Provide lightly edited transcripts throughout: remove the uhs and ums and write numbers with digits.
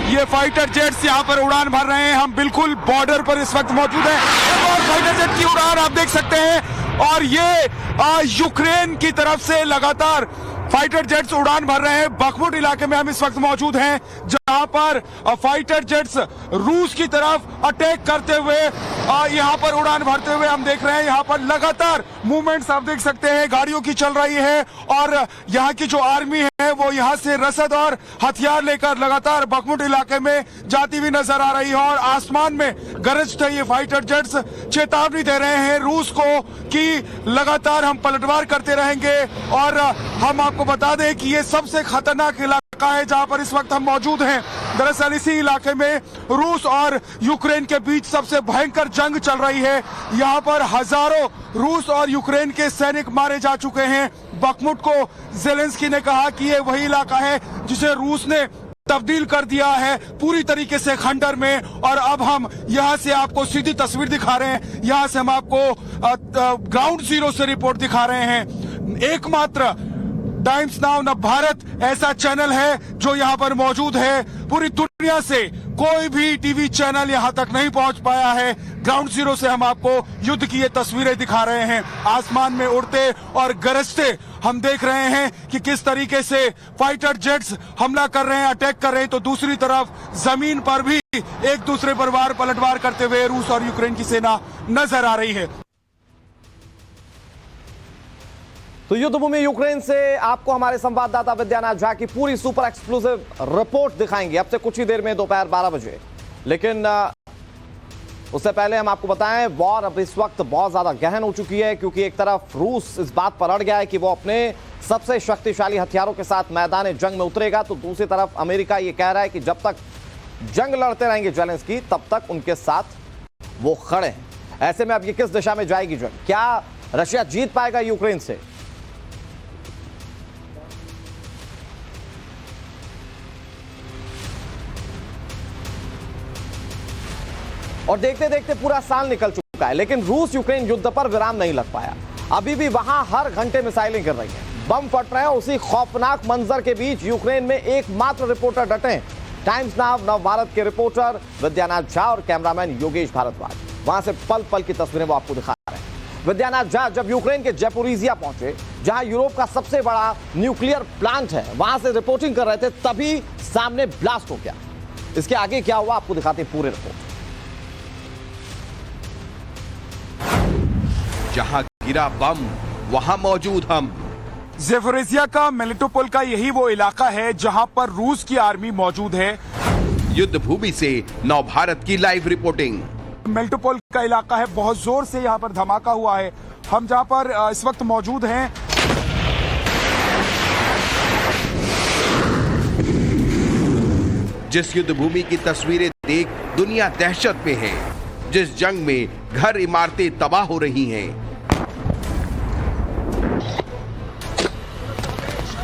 ये fighter jets यहाँ पर उड़ान भर रहे हैं। हम बिल्कुल बॉर्डर पर इस वक्त मौजूद हैं। एक और फाइटर जेट की उड़ान आप देख सकते हैं और ये यूक्रेन की तरफ से लगातार फाइटर जेट्स उड़ान भर रहे हैं। बखमुट इलाके में हम इस वक्त मौजूद हैं जहां पर फाइटर जेट्स रूस की तरफ अटैक करते हुए यहां पर उड़ान भरते हुए हम देख रहे हैं। यहां पर लगातार मूवमेंट्स आप देख सकते हैं, गाड़ियों की चल रही है और यहां की जो आर्मी है वो यहां से रसद और हथियार लेकर लगातार बखमुट इलाके में जाती हुई नजर आ रही है और आसमान में गरजते ये फाइटर जेट्स चेतावनी दे रहे हैं रूस को कि लगातार हम पलटवार करते रहेंगे। और हम आपको बता दें कि ये सबसे खतरनाक इलाका है जहां पर इस वक्त हम मौजूद हैं। दरअसल इसी इलाके में रूस और यूक्रेन के बीच सबसे भयंकर जंग चल रही है। यहां पर हजारों रूस और यूक्रेन के सैनिक मारे जा चुके हैं। बखमुट को जेलेंस्की ने कहा कि ये वही इलाका है जिसे रूस ने तब्दील कर दिया है पूरी तरीके से खंडर में। और अब हम यहां से आपको सीधी तस्वीर दिखा रहे हैं, यहां से हम आपको ग्राउंड जीरो से रिपोर्ट दिखा रहे हैं। एकमात्र टाइम्स नाउ न भारत ऐसा चैनल है जो यहां पर मौजूद है। पूरी दुनिया से कोई भी टीवी चैनल यहां तक नहीं पहुंच पाया है। ग्राउंड जीरो से हम आपको युद्ध की ये तस्वीरें दिखा रहे हैं। आसमान में उड़ते और गरजते हम देख रहे हैं कि किस तरीके से फाइटर जेट्स हमला कर रहे हैं, अटैक कर रहे हैं, तो दूसरी तरफ जमीन पर भी एक दूसरे पर वार पलटवार करते हुए रूस और यूक्रेन की सेना नजर आ रही है। तो युद्धभूमि यूक्रेन से आपको हमारे संवाददाता विद्यानाथ झा की पूरी सुपर एक्सक्लूसिव रिपोर्ट दिखाएंगे अब से कुछ ही देर में दोपहर 12 बजे। लेकिन उससे पहले हम आपको बताएं वॉर अब इस वक्त बहुत ज्यादा गहन हो चुकी है क्योंकि एक तरफ रूस इस बात पर अड़ गया है कि वो अपने सबसे शक्तिशाली हथियारों के साथ मैदान जंग में उतरेगा, तो दूसरी तरफ अमेरिका ये कह रहा है कि जब तक जंग लड़ते रहेंगे जेलेंस्की तब तक उनके साथ वो खड़े हैं। ऐसे में अब ये किस दिशा में जाएगी जंग? क्या रशिया जीत पाएगा यूक्रेन से? और देखते देखते पूरा साल निकल चुका है लेकिन रूस यूक्रेन युद्ध पर विराम नहीं लग पाया। अभी भी वहां हर घंटे मिसाइलें गिर रही हैं, बम फट रहे हैं। उसी खौफनाक मंजर के बीच यूक्रेन में एकमात्र रिपोर्टर डटे हैं, टाइम्स नाउ नव भारत के रिपोर्टर विद्यानाथ झा और कैमरामैन योगेश भारद्वाज। वहां से पल पल की तस्वीरें वो आपको दिखा रहे हैं। विद्यानाथ झा जब यूक्रेन के जैपोरिजिया पहुंचे जहां यूरोप का सबसे बड़ा न्यूक्लियर प्लांट है, वहां से रिपोर्टिंग कर रहे थे तभी सामने ब्लास्ट हो गया। इसके आगे क्या हुआ आपको दिखाते हैं पूरे रिपोर्ट। जहां गिरा बम वहां मौजूद हम। ज़ेपोरिज़िया का मेलिटोपोल का यही वो इलाका है जहां पर रूस की आर्मी मौजूद है। युद्ध भूमि से नव भारत की लाइव रिपोर्टिंग। मेलिटोपोल का इलाका है, बहुत जोर से यहां पर धमाका हुआ है। हम जहां पर इस वक्त मौजूद हैं जिस युद्ध भूमि की तस्वीरें देख दुनिया दहशत में है, जिस जंग में घर इमारतें तबाह हो रही हैं,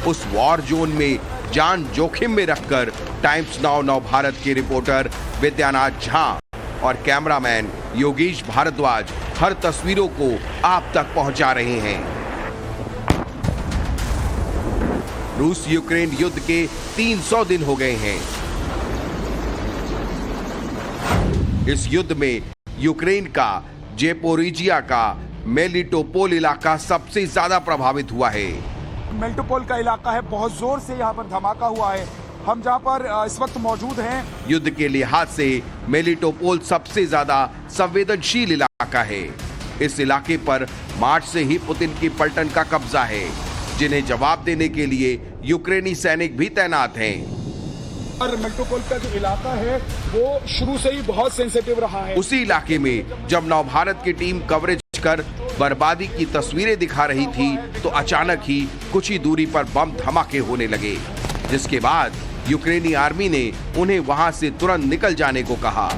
उस वॉर जोन में जान जोखिम में रखकर टाइम्स नाउ नव भारत के रिपोर्टर विद्यानाथ झा और कैमरामैन योगेश भारद्वाज हर तस्वीरों को आप तक पहुंचा रहे हैं। रूस यूक्रेन युद्ध के 300 दिन हो गए हैं। इस युद्ध में यूक्रेन का ज़ेपोरिज़िया का मेलिटोपोल इलाका सबसे ज्यादा प्रभावित हुआ है। मेलिटोपोल का इलाका है, बहुत जोर से यहाँ पर धमाका हुआ है। हम जहाँ पर इस वक्त मौजूद हैं। युद्ध के लिहाज से मेलिटोपोल सबसे ज्यादा संवेदनशील इलाका है। इस इलाके पर मार्च से ही पुतिन की पलटन का कब्जा है, जिन्हें जवाब देने के लिए यूक्रेनी सैनिक भी तैनात हैं। और मेलिटोपोल का जो इलाका है वो शुरू से ही बहुत सेंसिटिव रहा है। उसी इलाके में जब नव भारत की टीम कवरेज कर बर्बादी की तस्वीरें दिखा रही थी तो अचानक ही कुछ ही दूरी पर बम धमाके होने लगे, जिसके बाद यूक्रेनी आर्मी ने उन्हें वहां से तुरंत निकल जाने को कहा।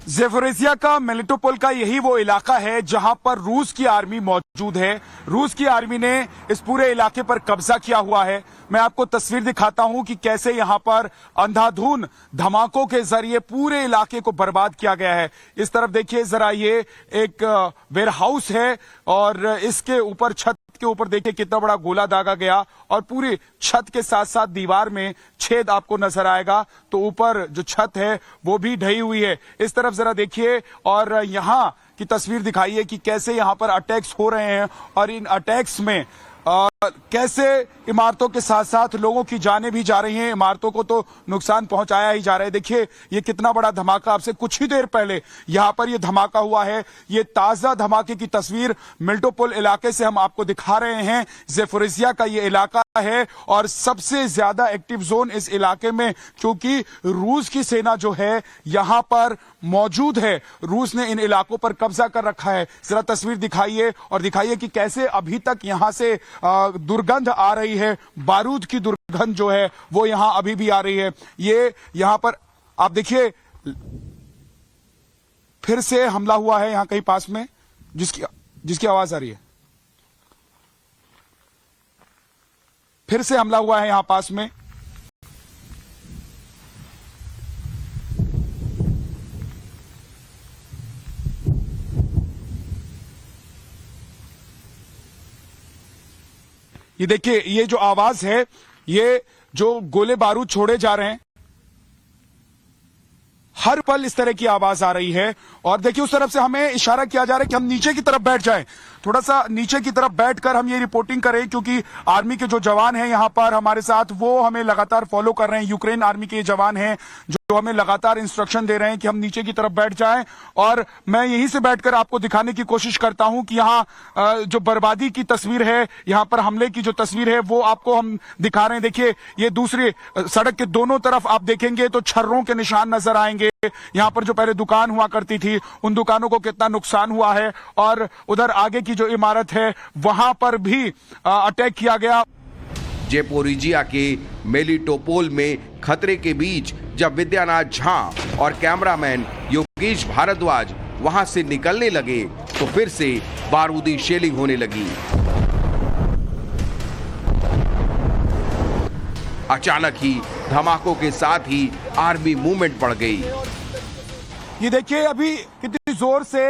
ज़ेपोरिज़िया का मेलिटोपोल का यही वो इलाका है जहां पर रूस की आर्मी मौजूद है। रूस की आर्मी ने इस पूरे इलाके पर कब्जा किया हुआ है। मैं आपको तस्वीर दिखाता हूं कि कैसे यहां पर अंधाधुंध धमाकों के जरिए पूरे इलाके को बर्बाद किया गया है। इस तरफ देखिए जरा, ये एक वेयरहाउस है और इसके ऊपर छत के ऊपर देखिए कितना बड़ा गोला दागा गया और पूरी छत के साथ साथ दीवार में छेद आपको नजर आएगा। तो ऊपर जो छत है वो भी ढही हुई है। इस तरफ जरा देखिए और यहां की तस्वीर दिखाइए कि कैसे यहां पर अटैक्स हो रहे हैं और इन अटैक्स में कैसे इमारतों के साथ साथ लोगों की जानें भी जा रही हैं। इमारतों को तो नुकसान पहुंचाया ही जा रहा है। देखिए ये कितना बड़ा धमाका, आपसे कुछ ही देर पहले यहां पर ये धमाका हुआ है। ये ताजा धमाके की तस्वीर मेल्टोपोल इलाके से हम आपको दिखा रहे हैं। ज़ेपोरिज़िया का ये इलाका है और सबसे ज्यादा एक्टिव जोन इस इलाके में, क्योंकि रूस की सेना जो है यहां पर मौजूद है। रूस ने इन इलाकों पर कब्जा कर रखा है। जरा तस्वीर दिखाइए और दिखाइए कि कैसे अभी तक यहां से दुर्गंध आ रही है। बारूद की दुर्गंध जो है वो यहां अभी भी आ रही है। ये यहां पर आप देखिए फिर से हमला हुआ है यहां कहीं पास में, जिसकी आवाज आ रही है। फिर से हमला हुआ है यहां पास में। ये देखिए, ये जो आवाज है, ये जो गोले बारूद छोड़े जा रहे हैं, हर पल इस तरह की आवाज आ रही है। और देखिए उस तरफ से हमें इशारा किया जा रहा है कि हम नीचे की तरफ बैठ जाएं, थोड़ा सा नीचे की तरफ बैठकर हम ये रिपोर्टिंग करें, क्योंकि आर्मी के जो जवान हैं यहां पर हमारे साथ, वो हमें लगातार फॉलो कर रहे हैं। यूक्रेन आर्मी के जवान हैं जो हमें लगातार इंस्ट्रक्शन दे रहे हैं कि हम नीचे की तरफ बैठ जाएं। और मैं यहीं से बैठकर आपको दिखाने की कोशिश करता हूं कि यहां जो बर्बादी की तस्वीर है, यहां पर हमले की जो तस्वीर है वो आपको हम दिखा रहे हैं। देखिए ये दूसरी सड़क के दोनों तरफ आप देखेंगे तो छर्रों के निशान नजर आएंगे। यहां पर जो पहले दुकान हुआ करती थी उन दुकानों को कितना नुकसान हुआ है। और उधर आगे की जो इमारत है वहां पर भी अटैक किया गया। ज़ेपोरिज़िया के मेलिटोपोल में खतरे के बीच जब विद्यानाथ झा और कैमरामैन योगेश भारद्वाज वहां से निकलने लगे तो फिर से बारूदी शेलिंग होने लगी। अचानक ही धमाकों के साथ ही आर्मी मूवमेंट बढ़ गई। ये देखिए अभी कितनी जोर से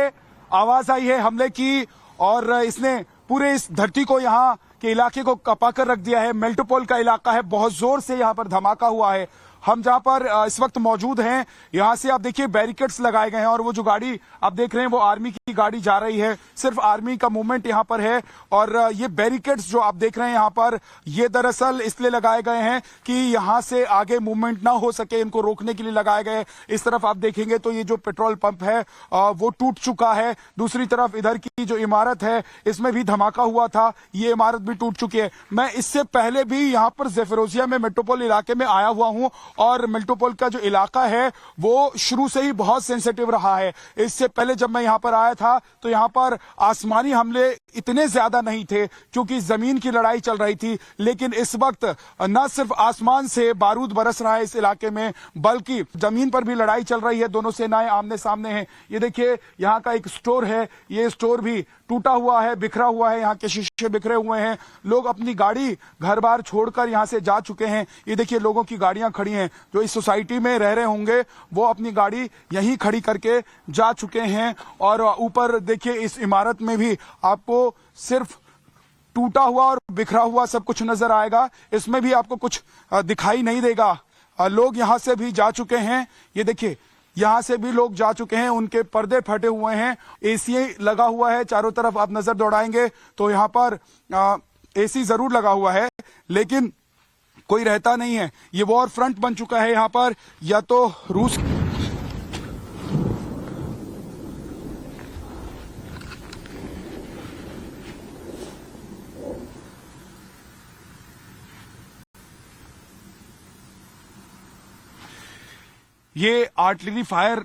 आवाज आई है हमले की और इसने पूरे इस धरती को, यहाँ के इलाके को कपाकर रख दिया है। मेल्टोपोल का इलाका है, बहुत जोर से यहाँ पर धमाका हुआ है। हम जहां पर इस वक्त मौजूद हैं, यहां से आप देखिए बैरिकेड्स लगाए गए हैं और वो जो गाड़ी आप देख रहे हैं वो आर्मी की गाड़ी जा रही है। सिर्फ आर्मी का मूवमेंट यहां पर है और ये बैरिकेड्स जो आप देख रहे हैं यहां पर, ये दरअसल इसलिए लगाए गए हैं कि यहां से आगे मूवमेंट ना हो सके, इनको रोकने के लिए लगाए गए। इस तरफ आप देखेंगे तो ये जो पेट्रोल पंप है वो टूट चुका है। दूसरी तरफ इधर की जो इमारत है इसमें भी धमाका हुआ था, ये इमारत भी टूट चुकी है। मैं इससे पहले भी यहां पर ज़ेपोरिज़िया में मेल्टोपोल इलाके में आया हुआ हूं और मेल्टोपोल का जो इलाका है वो शुरू से ही बहुत सेंसिटिव रहा है। इससे पहले जब मैं यहां पर आया था तो यहां पर आसमानी हमले इतने ज्यादा नहीं थे क्योंकि जमीन की लड़ाई चल रही थी, लेकिन इस वक्त न सिर्फ आसमान से बारूद बरस रहा है इस इलाके में, बल्कि जमीन पर भी लड़ाई चल रही है। दोनों सेनाएं आमने सामने हैं। ये देखिए यहां का एक स्टोर है, ये स्टोर भी टूटा हुआ है, बिखरा हुआ है, यहाँ के शीशे बिखरे हुए हैं। लोग अपनी गाड़ी घर बार छोड़कर यहां से जा चुके हैं। ये देखिए लोगों की गाड़ियां खड़ी हैं, जो इस सोसाइटी में रह रहे होंगे वो अपनी गाड़ी यहीं खड़ी करके जा चुके हैं। और ऊपर देखिए इस इमारत में भी आपको सिर्फ टूटा हुआ और बिखरा हुआ सब कुछ नजर आएगा, इसमें भी आपको कुछ दिखाई नहीं देगा। लोग यहां से भी जा चुके हैं, ये देखिए यहां से भी लोग जा चुके हैं, उनके पर्दे फटे हुए हैं। एसी लगा हुआ है चारों तरफ, आप नजर दौड़ाएंगे तो यहां पर एसी जरूर लगा हुआ है लेकिन कोई रहता नहीं है। ये वॉर फ्रंट बन चुका है यहां पर, या तो रूस ये आर्टिलरी फायर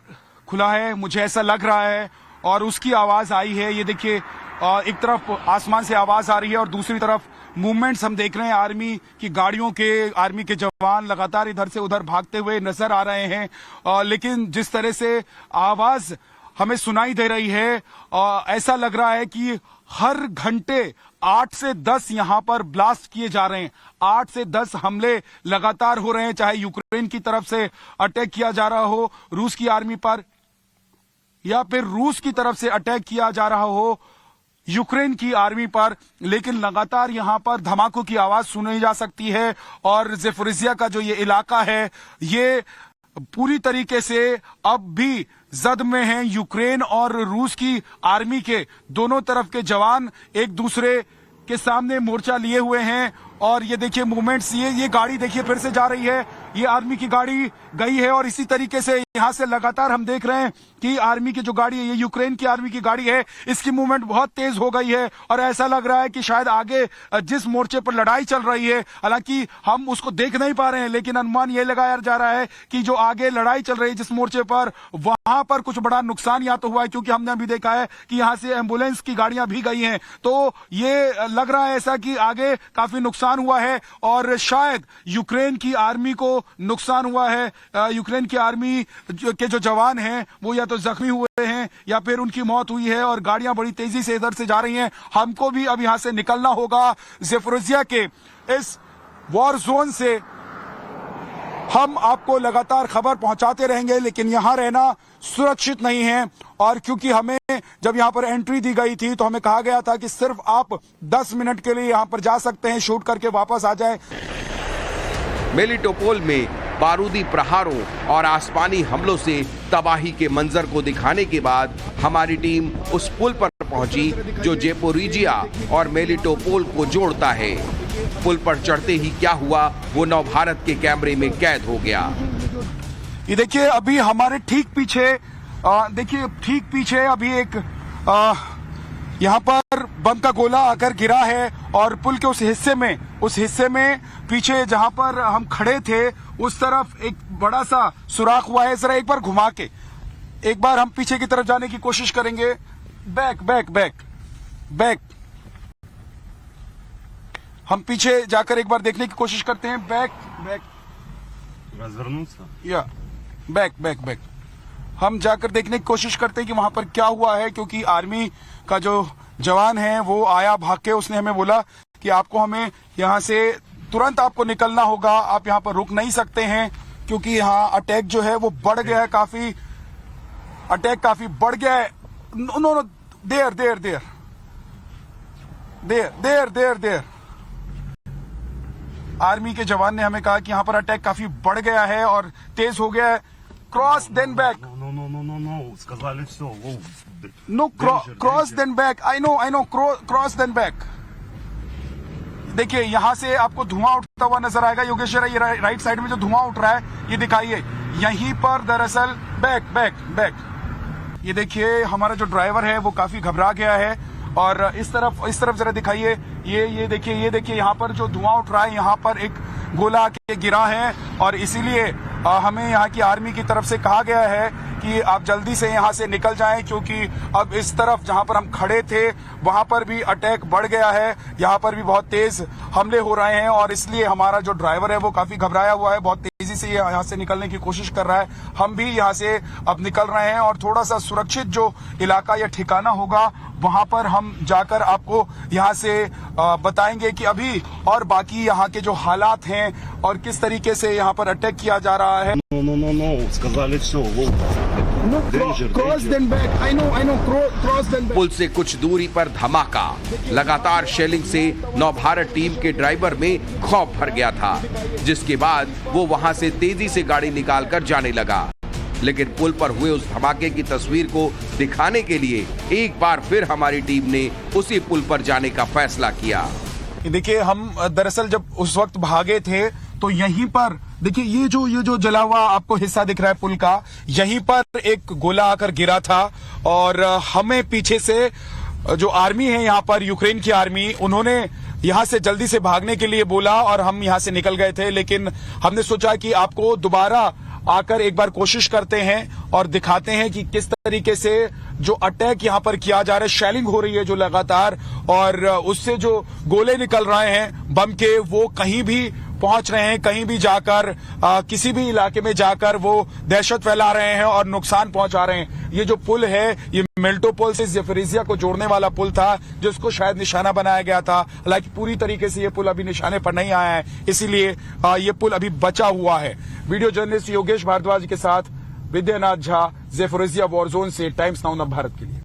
खुला है, मुझे ऐसा लग रहा है, और उसकी आवाज आई है। ये देखिए एक तरफ आसमान से आवाज आ रही है और दूसरी तरफ मूवमेंट्स हम देख रहे हैं आर्मी की गाड़ियों के। आर्मी के जवान लगातार इधर से उधर भागते हुए नजर आ रहे हैं, लेकिन जिस तरह से आवाज हमें सुनाई दे रही है ऐसा लग रहा है कि हर घंटे 8 से 10 यहां पर ब्लास्ट किए जा रहे हैं। 8 से 10 हमले लगातार हो रहे हैं, चाहे यूक्रेन की तरफ से अटैक किया जा रहा हो रूस की आर्मी पर, या फिर रूस की तरफ से अटैक किया जा रहा हो यूक्रेन की आर्मी पर। लेकिन लगातार यहां पर धमाकों की आवाज सुनी जा सकती है और ज़ेपोरिज़िया का जो ये इलाका है ये पूरी तरीके से अब भी जद में हैं। यूक्रेन और रूस की आर्मी के दोनों तरफ के जवान एक दूसरे के सामने मोर्चा लिए हुए हैं। और ये देखिए मूवमेंट्स, ये गाड़ी देखिए फिर से जा रही है, ये आर्मी की गाड़ी गई है। और इसी तरीके से यहां से लगातार हम देख रहे हैं कि आर्मी की जो गाड़ी है, ये यूक्रेन की आर्मी की गाड़ी है, इसकी मूवमेंट बहुत तेज हो गई है। और ऐसा लग रहा है कि शायद आगे जिस मोर्चे पर लड़ाई चल रही है, हालांकि हम उसको देख नहीं पा रहे हैं, लेकिन अनुमान ये लगाया जा रहा है कि जो आगे लड़ाई चल रही है जिस मोर्चे पर, वहां पर कुछ बड़ा नुकसान या तो हुआ है, क्योंकि हमने अभी देखा है कि यहां से एम्बुलेंस की गाड़ियां भी गई हैं। तो ये लग रहा है ऐसा कि आगे काफी नुकसान हुआ है और शायद यूक्रेन की आर्मी को नुकसान हुआ है। यूक्रेन की आर्मी के जो जवान हैं वो या तो जख्मी हुए हैं या फिर उनकी मौत हुई है और गाड़ियां बड़ी तेजी से इधर से जा रही हैं। हमको भी अब यहां से निकलना होगा। ज़ेपोरिज़िया के इस वॉर जोन से हम आपको लगातार खबर पहुंचाते रहेंगे, लेकिन यहां रहना सुरक्षित नहीं है। और क्योंकि हमें जब यहां पर एंट्री दी गई थी तो हमें कहा गया था कि सिर्फ आप 10 मिनट के लिए यहां पर जा सकते हैं, शूट करके वापस आ जाएं। मेलिटोपोल में बारूदी प्रहारों और आसमानी हमलों से तबाही के मंजर को दिखाने के बाद हमारी टीम उस पुल पर पहुंची जो ज़ेपोरिज़िया और मेलिटोपोल को जोड़ता है। पुल पर चढ़ते ही क्या हुआ वो नवभारत के कैमरे में कैद हो गया। ये देखिए अभी हमारे ठीक पीछे देखिए ठीक पीछे अभी एक यहाँ पर बम का गोला आकर गिरा है और पुल के उस हिस्से में पीछे जहां पर हम खड़े थे उस तरफ एक बड़ा सा सुराख हुआ है। जरा एक बार घुमा के एक बार हम पीछे की तरफ जाने की कोशिश करेंगे। बैक बैक बैक बैक, हम पीछे जाकर एक बार देखने की कोशिश करते हैं। बैक बैक या बैक बैक बैक, हम जाकर देखने की कोशिश करते हैं कि वहां पर क्या हुआ है, क्योंकि आर्मी का जो जवान है वो आया भाग के, उसने हमें बोला कि आपको हमें यहां से तुरंत आपको निकलना होगा, आप यहां पर रुक नहीं सकते हैं क्योंकि यहाँ अटैक जो है वो बढ़ गया है, अटैक काफी बढ़ गया है। नो देयर आर्मी के जवान ने हमें कहा कि यहाँ पर अटैक काफी बढ़ गया है और तेज हो गया है। Cross then back, no cross then back, I know cross then back. देखिए यहां से आपको धुआं उठता हुआ नजर आएगा योगेश्वर, ये राइट साइड में जो धुआं उठ रहा है ये दिखाइए, यहीं पर दरअसल बैक बैक बैक, ये देखिए हमारा जो ड्राइवर है वो काफी घबरा गया है। और इस तरफ जरा दिखाइए, ये देखिए यहाँ पर जो धुआं उठ रहा है, यहाँ पर एक गोला आके गिरा है और इसीलिए हमें यहाँ की आर्मी की तरफ से कहा गया है कि आप जल्दी से यहाँ से निकल जाएं, क्योंकि अब इस तरफ जहाँ पर हम खड़े थे वहां पर भी अटैक बढ़ गया है, यहाँ पर भी बहुत तेज हमले हो रहे हैं और इसलिए हमारा जो ड्राइवर है वो काफी घबराया हुआ है, बहुत तेजी से यहाँ से निकलने की कोशिश कर रहा है। हम भी यहाँ से अब निकल रहे हैं और थोड़ा सा सुरक्षित जो इलाका या ठिकाना होगा वहां पर हम जाकर आपको यहाँ से बताएंगे कि अभी और बाकी यहाँ के जो हालात हैं और किस तरीके से यहाँ पर अटैक किया जा रहा है। पुल से कुछ दूरी पर धमाका, लगातार शेलिंग से नवभारत टीम के ड्राइवर में खौफ भर गया था, जिसके बाद वो वहां से तेजी से गाड़ी निकालकर जाने लगा। लेकिन पुल पर हुए उस धमाके की तस्वीर को दिखाने के लिए एक बार फिर हमारी टीम ने उसी पुल पर जाने का फैसला किया। देखिए हम दरअसल जब उस वक्त भागे थे तो यहीं पर देखिए ये जो जला हुआ आपको हिस्सा दिख रहा है पुल का, यहीं पर एक गोला आकर गिरा था और हमें पीछे से जो आर्मी है यहाँ पर यूक्रेन की आर्मी, उन्होंने यहाँ से जल्दी से भागने के लिए बोला और हम यहाँ से निकल गए थे। लेकिन हमने सोचा कि आपको दोबारा आकर एक बार कोशिश करते हैं और दिखाते हैं कि किस तरीके से जो अटैक यहाँ पर किया जा रहा है, शेलिंग हो रही है जो लगातार और उससे जो गोले निकल रहे हैं बम के, वो कहीं भी पहुंच रहे हैं, कहीं भी जाकर किसी भी इलाके में जाकर वो दहशत फैला रहे हैं और नुकसान पहुंचा रहे हैं। ये जो पुल है, ये मेल्टोपोल से ज़ेफिरिसिया को जोड़ने वाला पुल था, जिसको शायद निशाना बनाया गया था। हालांकि पूरी तरीके से ये पुल अभी निशाने पर नहीं आया है, इसीलिए ये पुल अभी बचा हुआ है। वीडियो जर्नलिस्ट योगेश भारद्वाज के साथ विद्यानाथ झा, ज़ेफिरिसिया वॉर जोन से, टाइम्स नाउ नव भारत के लिए।